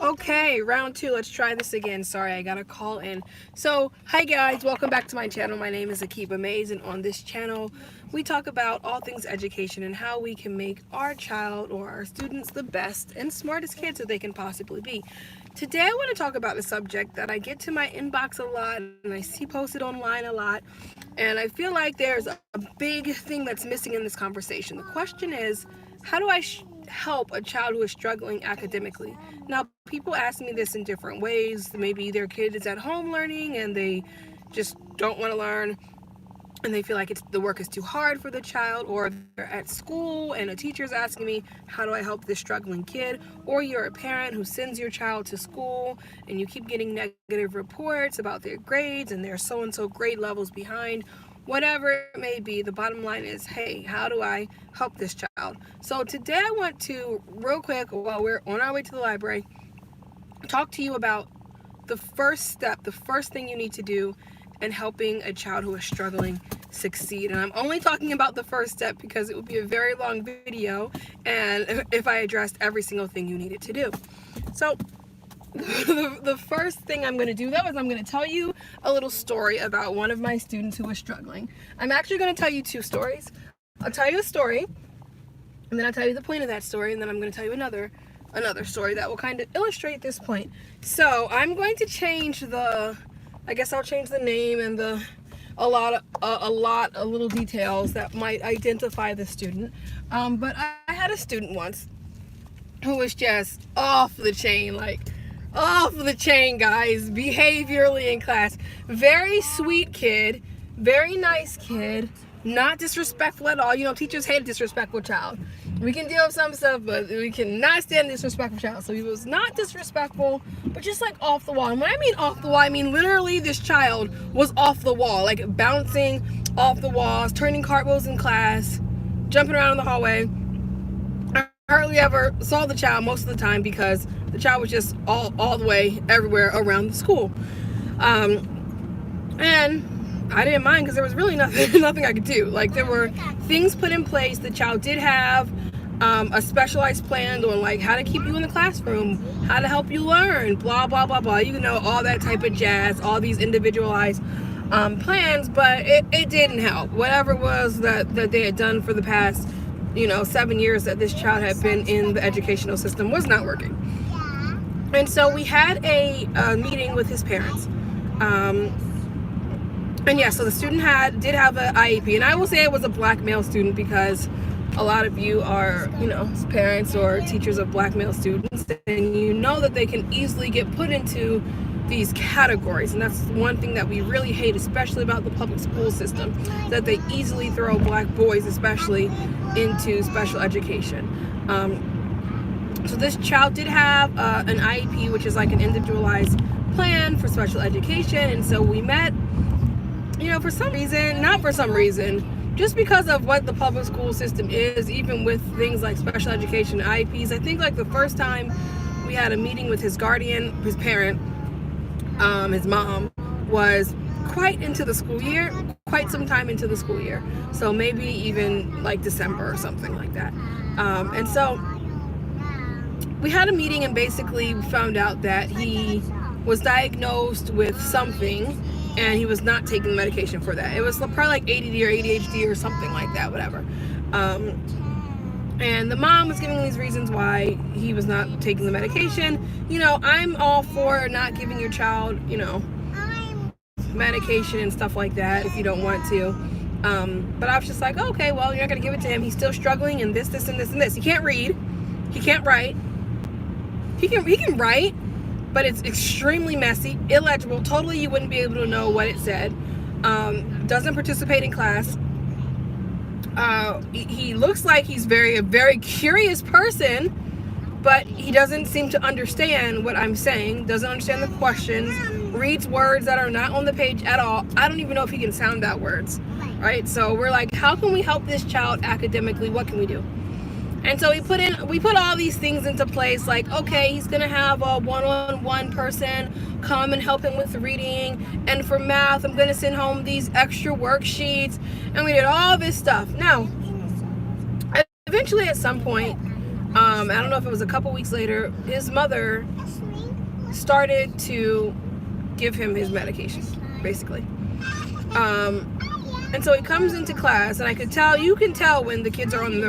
Okay, round two. Let's try this again. Sorry, I got a call in. So, hi guys, welcome back to my channel. My name is Akiba Mays, and on this channel, we talk about all things education and how we can make our child or our students the best and smartest kids that they can possibly be. Today, I want to talk about a subject that I get to my inbox a lot and I see posted online a lot, and I feel like there's a big thing that's missing in this conversation. The question is, how do I help a child who is struggling academically? Now, people ask me this in different ways. Maybe their kid is at home learning and they just don't want to learn and they feel like the work is too hard for the child, or they're at school and a teacher is asking me, how do I help this struggling kid? Or you're a parent who sends your child to school and you keep getting negative reports about their grades and they're so-and-so grade levels behind. Whatever it may be, the bottom line is, hey, how do I help this child? So today I want to, real quick, while we're on our way to the library, talk to you about the first step, the first thing you need to do in helping a child who is struggling succeed. And I'm only talking about the first step because it would be a very long video and if I addressed every single thing you needed to do. So the first thing I'm going to do, though, is I'm going to tell you a little story about one of my students who was struggling. I'm actually going to tell you two stories. I'll tell you a story, and then I'll tell you the point of that story, and then I'm going to tell you another story that will kind of illustrate this point. So I'm going to change I guess I'll change the name and a little details that might identify the student. But I had a student once who was just off the chain, guys, behaviorally in class. Very sweet kid, very nice kid, not disrespectful at all. You know, teachers hate a disrespectful child. We can deal with some stuff, but we cannot stand a disrespectful child. So he was not disrespectful, but just like off the wall. And when I mean off the wall, I mean literally this child was off the wall, like bouncing off the walls, turning cartwheels in class, jumping around in the hallway. I hardly ever saw the child most of the time because the child was just all the way everywhere around the school. And I didn't mind because there was really nothing I could do. Like, there were things put in place. The child did have a specialized plan on like how to keep you in the classroom, how to help you learn, blah blah blah blah, you know, all that type of jazz, all these individualized plans, but it didn't help. Whatever it was that they had done for the past 7 years that this child had been in the educational system was not working. And so we had a meeting with his parents. And yeah, so the student did have an IEP, and I will say it was a black male student because a lot of you are, parents or teachers of black male students, and you know that they can easily get put into these categories. And that's one thing that we really hate, especially about the public school system, that they easily throw black boys, especially, into special education. So this child did have an IEP, which is like an individualized plan for special education. And so we met, for some reason, not for some reason, just because of what the public school system is, even with things like special education IEPs. I think like the first time we had a meeting with his guardian, his parent, his mom, was quite into the school year, quite some time into the school year. So maybe even like December or something like that. And so we had a meeting, and basically we found out that he was diagnosed with something and he was not taking the medication for that. It was probably like ADD or ADHD or something like that, whatever. And the mom was giving these reasons why he was not taking the medication. I'm all for not giving your child, medication and stuff like that if you don't want to. But I was just like, okay, well, you're not going to give it to him. He's still struggling in this, and this, and this. He can't read. He can't write. He can write, but it's extremely messy, illegible. Totally, you wouldn't be able to know what it said. Doesn't participate in class. He looks like he's a very curious person, but he doesn't seem to understand what I'm saying, doesn't understand the questions, reads words that are not on the page at all. I don't even know if he can sound out words, right? So we're like, how can we help this child academically? What can we do? And so we put all these things into place, like, okay, he's gonna have a one-on-one person come and help him with reading, and for math, I'm gonna send home these extra worksheets, and we did all this stuff. Now, eventually at some point, I don't know if it was a couple weeks later, his mother started to give him his medication, basically. And so he comes into class, and I could tell, you can tell when the kids are on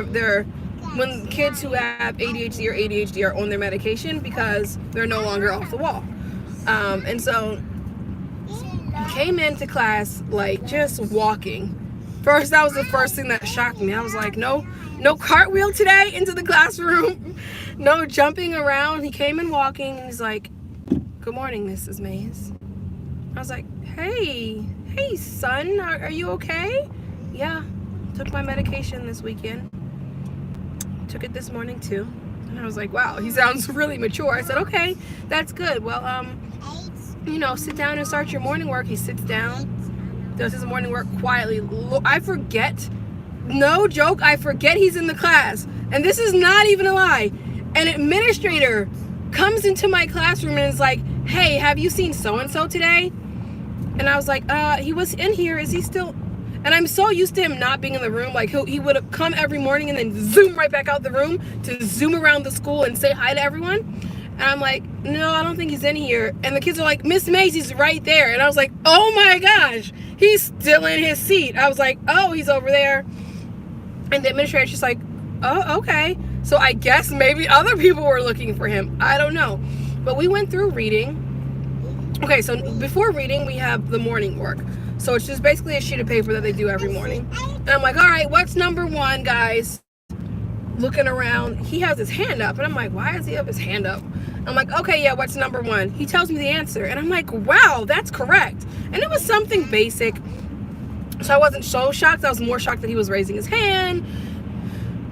when kids who have ADHD or ADHD are on their medication, because they're no longer off the wall. And so he came into class like just walking. First, that was the first thing that shocked me. I was like, no cartwheel today into the classroom, no jumping around. He came in walking, and he's like, "Good morning, Mrs. Mays." I was like, hey son, are you okay? Yeah, took my medication this weekend. Took it this morning too. And I was like, wow, he sounds really mature. I said, okay, that's good. Well, sit down and start your morning work. He sits down, does his morning work quietly. I forget, no joke, I forget he's in the class. And this is not even a lie. An administrator comes into my classroom and is like, hey, have you seen so-and-so today? And I was like, he was in here. Is he still? And I'm so used to him not being in the room. Like, he would have come every morning and then zoom right back out the room to zoom around the school and say hi to everyone. And I'm like, no, I don't think he's in here. And the kids are like, Miss Macy's right there. And I was like, oh my gosh, he's still in his seat. I was like, oh, he's over there. And the administrator's just like, oh, okay. So I guess maybe other people were looking for him. I don't know. But we went through reading. Okay, so before reading, we have the morning work. So it's just basically a sheet of paper that they do every morning. And I'm like, all right, what's number one, guys? Looking around, he has his hand up. And I'm like, why does he have his hand up? I'm like, okay, yeah, what's number one? He tells me the answer. And I'm like, wow, that's correct. And it was something basic. So I wasn't so shocked. I was more shocked that he was raising his hand.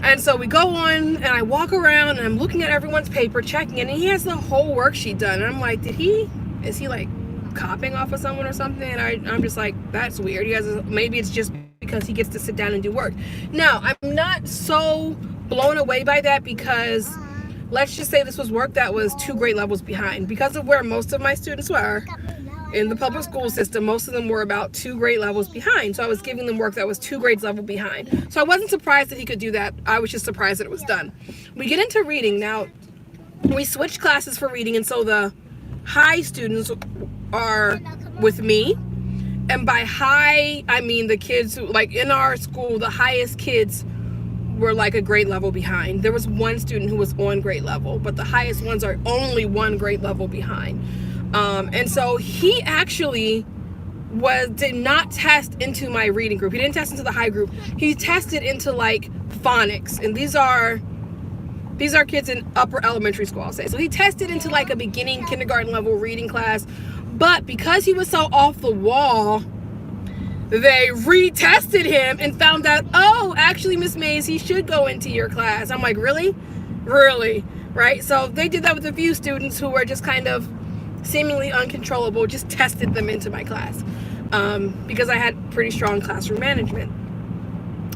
And so we go on, and I walk around, and I'm looking at everyone's paper, checking it, and he has the whole worksheet done. And I'm like, is he like copying off of someone or something? And I'm just like, that's weird. Maybe it's just because he gets to sit down and do work. Now, I'm not so blown away by that, because let's just say this was work that was 2 grade levels behind. Because of where most of my students were in the public school system, most of them were about 2 grade levels behind. So I was giving them work that was 2 grades level behind. So I wasn't surprised that he could do that. I was just surprised that it was done. We get into reading. Now, we switched classes for reading, and so the high students are with me. And by high, I mean the kids who, like in our school, the highest kids were like a grade level behind. There was one student who was on grade level, but the highest ones are only 1 grade level behind. And so he actually did not test into my reading group. He didn't test into the high group. He tested into like phonics. And these are kids in upper elementary school, I'll say. So he tested into like a beginning kindergarten level reading class. But because he was so off the wall, they retested him and found out, oh, actually, Miss Mays, he should go into your class. I'm like, really? Really? Right? So they did that with a few students who were just kind of seemingly uncontrollable, just tested them into my class because I had pretty strong classroom management.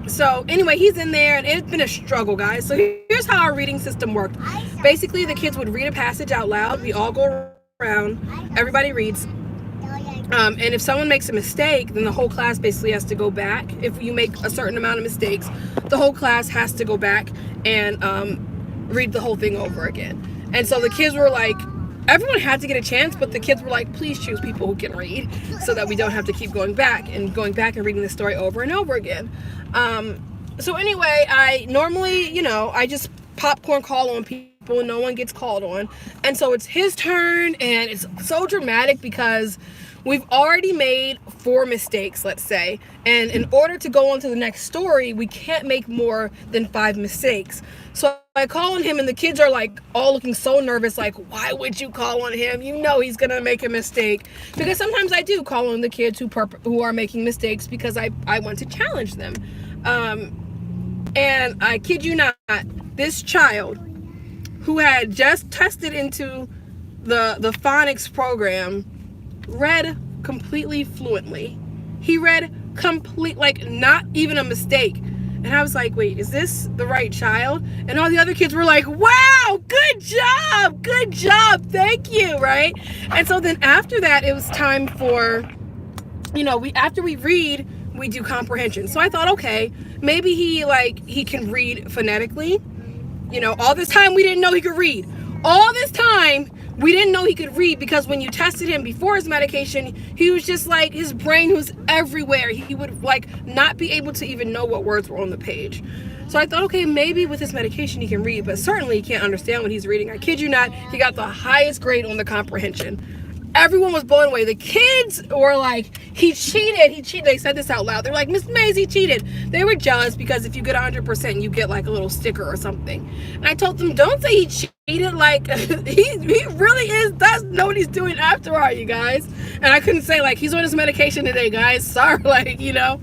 So anyway, he's in there, and it's been a struggle, guys. So here's how our reading system worked. Basically, the kids would read a passage out loud. We all go around. Everybody reads. And if someone makes a mistake, then the whole class basically has to go back. If you make a certain amount of mistakes, the whole class has to go back and read the whole thing over again. And so the kids were like, everyone had to get a chance, but the kids were like, please choose people who can read so that we don't have to keep going back and reading the story over and over again. So anyway, I normally, I just popcorn call on people and no one gets called on. And so it's his turn, and it's so dramatic because we've already made 4 mistakes, let's say. And in order to go on to the next story, we can't make more than 5 mistakes. So I call on him, and the kids are like all looking so nervous, like, why would you call on him? You know he's gonna make a mistake. Because sometimes I do call on the kids who are making mistakes because I want to challenge them. And I kid you not, this child who had just tested into the phonics program read completely fluently. He read like not even a mistake. And I was like, wait, is this the right child? And all the other kids were like, wow, good job, thank you, right? And so then after that, it was time for, after we read, we do comprehension. So I thought, okay, maybe he can read phonetically. You know, all this time we didn't know he could read. All this time we didn't know he could read, because when you tested him before his medication, he was just like, his brain was everywhere. He would like not be able to even know what words were on the page. So I thought, okay, maybe with this medication he can read, but certainly he can't understand what he's reading. I kid you not, he got the highest grade on the comprehension. Everyone was blown away. The kids were like, he cheated. They said this out loud. They're like, Miss Maisie cheated. They were jealous because if you get 100%, you get like a little sticker or something. And I told them, don't say he cheated. Like, he really does know what he's doing after all, you guys. And I couldn't say like, he's on his medication today, guys. Sorry, like, you know.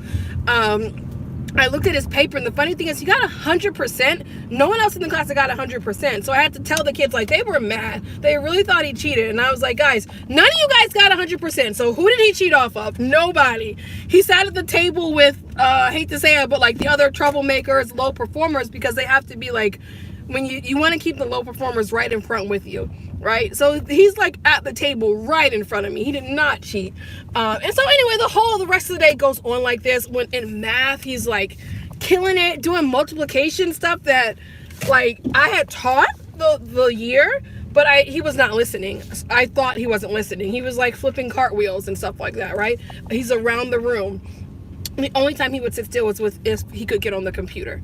I looked at his paper, and the funny thing is he got 100%. No one else in the class got 100%. So I had to tell the kids, like, they were mad. They really thought he cheated. And I was like, guys, none of you guys got 100%. So who did he cheat off of? Nobody. He sat at the table with, I hate to say it, but like the other troublemakers, low performers, because they have to be like, when you want to keep the low performers right in front with you, right? So he's like at the table right in front of me. He did not cheat. And so anyway, the rest of the day goes on like this. When in math, he's like killing it, doing multiplication stuff that like I had taught the year, but he was not listening. I thought he wasn't listening. He was like flipping cartwheels and stuff like that, right? He's around the room. The only time he would sit still was if he could get on the computer.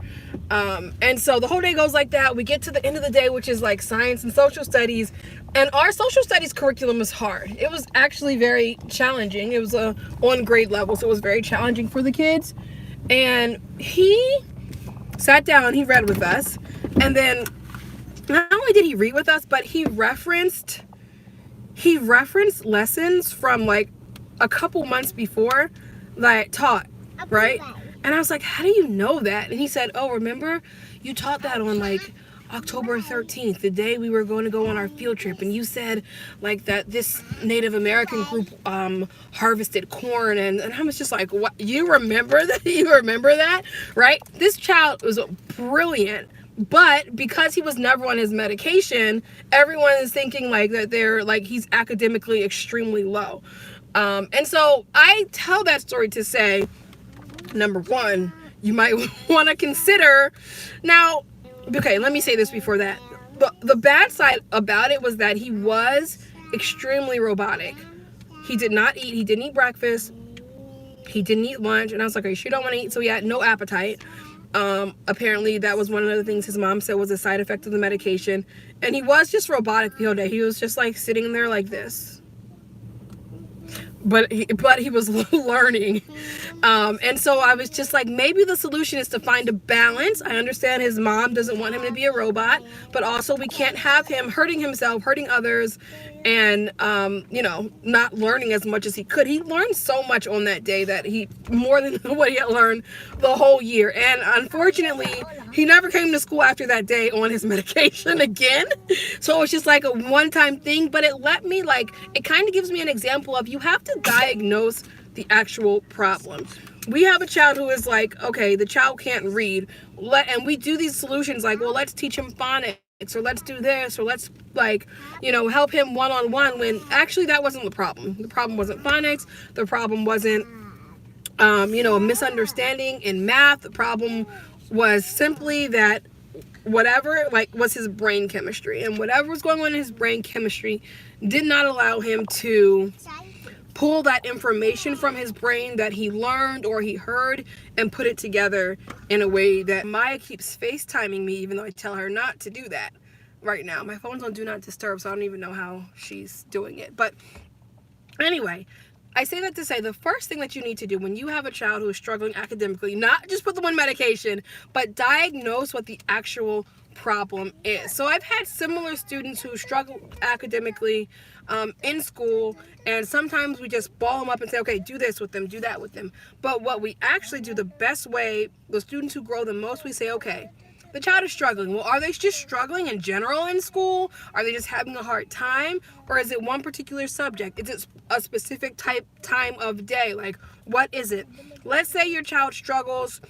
And so the whole day goes like that. We get to the end of the day, which is like science and social studies. And our social studies curriculum is hard. It was actually very challenging. It was on grade level, so it was very challenging for the kids. And he sat down, he read with us. And then not only did he read with us, but he referenced lessons from like a couple months before that I taught. Right? And I was like, how do you know that? And he said, oh, remember you taught that on like October 13th, the day we were going to go on our field trip, and you said like that this Native American group harvested corn, and I was just like, what, you remember that? You remember that? Right? This child was brilliant, but because he was never on his medication, everyone is thinking like that they're like he's academically extremely low. And so I tell that story to say, number one, you might want to consider now. Okay, let me say this before that. The bad side about it was that he was extremely robotic. He did not eat. He didn't eat breakfast. He didn't eat lunch. And I was like, are you sure you don't want to eat? So he had no appetite. Apparently that was one of the things his mom said was a side effect of the medication. And he was just robotic the whole day. He was just like sitting there like this. But he was learning. And so I was just like, maybe the solution is to find a balance. I understand his mom doesn't want him to be a robot, but also we can't have him hurting himself, hurting others, and, you know, not learning as much as he could. He learned so much on that day that more than what he had learned the whole year. And unfortunately, he never came to school after that day on his medication again. So it was just like a one-time thing, but it kind of gives me an example of you have to diagnose the actual problem. We have a child who is like, okay, the child can't read, and we do these solutions like, well, let's teach him phonics, or let's do this, or let's like, you know, help him one-on-one, when actually that wasn't the problem. The problem wasn't phonics. The problem wasn't, you know, a misunderstanding in math. The problem was simply that whatever like was his brain chemistry, and whatever was going on in his brain chemistry did not allow him to pull that information from his brain that he learned or he heard and put it together in a way that Maya keeps FaceTiming me, even though I tell her not to do that right now. My phone's on Do Not Disturb, so I don't even know how she's doing it. But anyway, I say that to say the first thing that you need to do when you have a child who is struggling academically, not just put them on medication, but diagnose what the actual problem is. So I've had similar students who struggle academically in school, and sometimes we just ball them up and say, okay, do this with them, do that with them. But what we actually do the best way, the students who grow the most, we say, okay, the child is struggling. Well, are they just struggling in general in school? Are they just having a hard time? Or is it one particular subject? Is it a specific time of day? Like, what is it? Let's say your child struggles.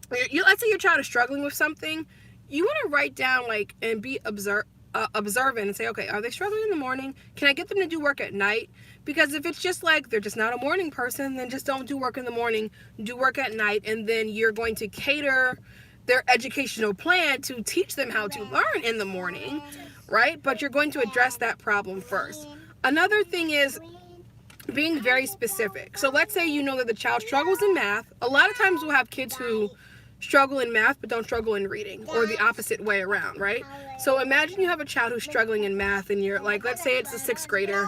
Let's say your child is struggling with something. You want to write down like and be observant and say, okay, are they struggling in the morning? Can I get them to do work at night? Because if it's just like they're just not a morning person, then just don't do work in the morning. Do work at night, and then you're going to cater their educational plan to teach them how to learn in the morning, right? But you're going to address that problem first. Another thing is being very specific. So let's say you know that the child struggles in math. A lot of times we'll have kids who struggle in math but don't struggle in reading, or the opposite way around, right? So imagine you have a child who's struggling in math, and you're like, let's say it's a 6th grader,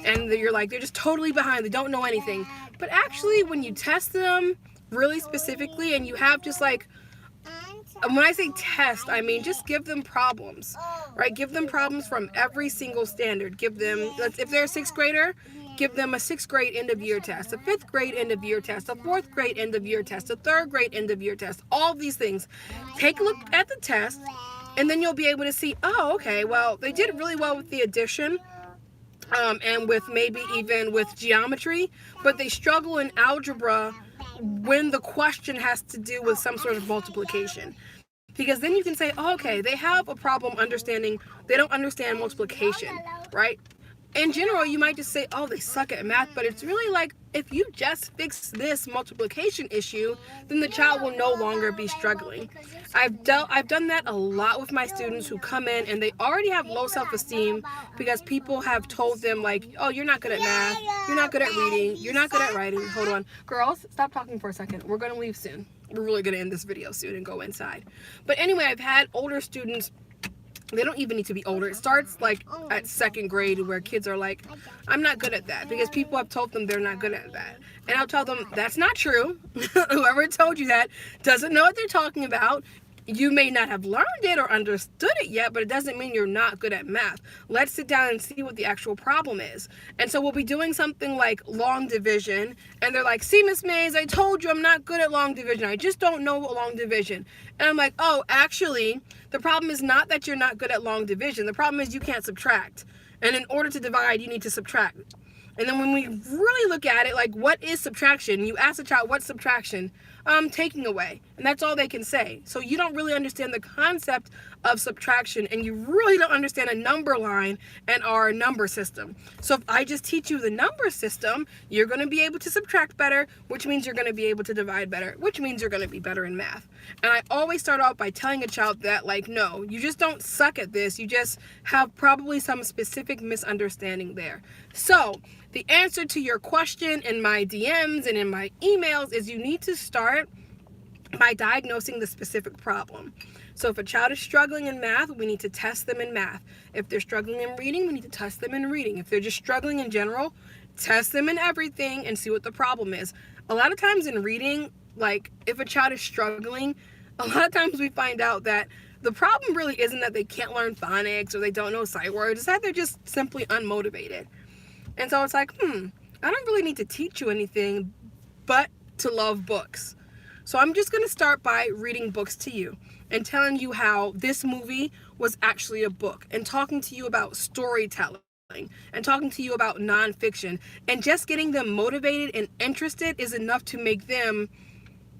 and you're like, they're just totally behind, they don't know anything. But actually, when you test them really specifically, and you have just like, when I say test, I mean just give them problems, right? Give them problems from every single standard. Give them, if they're a 6th grader, give them a 6th grade end of year test, a 5th grade end of year test, a 4th grade end of year test, a 3rd grade end of year test, all these things. Take a look at the test, and then you'll be able to see, oh, okay, well, they did really well with the addition, and with maybe even with geometry, but they struggle in algebra when the question has to do with some sort of multiplication. Because then you can say, oh, okay, they have a problem understanding, they don't understand multiplication, right? In general, you might just say, oh, they suck at math, but it's really like, if you just fix this multiplication issue, then the child will no longer be struggling. I've done that a lot with my students who come in and they already have low self-esteem because people have told them like, oh, you're not good at math, you're not good at reading, you're not good at writing. Hold on. Girls, stop talking for a second. We're going to leave soon. We're really going to end this video soon and go inside. But anyway, I've had older students. They don't even need to be older. It starts like at 2nd grade where kids are like, I'm not good at that, because people have told them they're not good at that. And I'll tell them, that's not true. Whoever told you that doesn't know what they're talking about. You may not have learned it or understood it yet, but it doesn't mean you're not good at math. Let's sit down and see what the actual problem is. And so we'll be doing something like long division, and they're like, see, Miss Mays, I told you I'm not good at long division. I just don't know long division. And I'm like, oh, actually, the problem is not that you're not good at long division. The problem is you can't subtract. And in order to divide, you need to subtract. And then when we really look at it, like, what is subtraction? You ask a child, what's subtraction? Taking away. And that's all they can say. So you don't really understand the concept of subtraction, and you really don't understand a number line and our number system. So if I just teach you the number system, you're going to be able to subtract better, which means you're going to be able to divide better, which means you're going to be better in math. And I always start off by telling a child that, like, no, you just don't suck at this. You just have probably some specific misunderstanding there. So the answer to your question in my DMs and in my emails is you need to start by diagnosing the specific problem. So if a child is struggling in math, we need to test them in math. If they're struggling in reading, we need to test them in reading. If they're just struggling in general, test them in everything and see what the problem is. A lot of times in reading, like if a child is struggling, a lot of times we find out that the problem really isn't that they can't learn phonics or they don't know sight words. It's that they're just simply unmotivated. And so it's like, I don't really need to teach you anything but to love books. So I'm just going to start by reading books to you and telling you how this movie was actually a book, and talking to you about storytelling and talking to you about nonfiction, and just getting them motivated and interested is enough to make them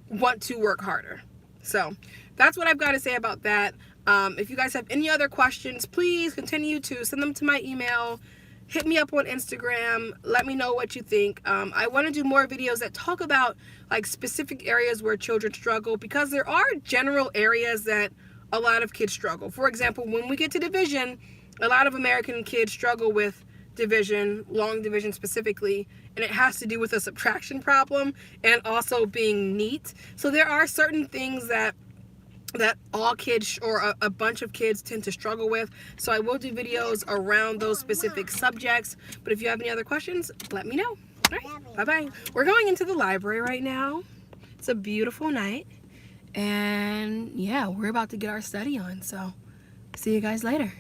want to work harder. So that's what I've got to say about that. If you guys have any other questions, please continue to send them to my email. Hit me up on Instagram. Let me know what you think. I want to do more videos that talk about like specific areas where children struggle, because there are general areas that a lot of kids struggle. For example, when we get to division, a lot of American kids struggle with division, long division specifically, and it has to do with a subtraction problem and also being neat. So there are certain things that all kids or a bunch of kids tend to struggle with. So I will do videos around those specific subjects. But if you have any other questions, let me know. All right, bye-bye. We're going into the library right now. It's a beautiful night. And yeah, we're about to get our study on. So see you guys later.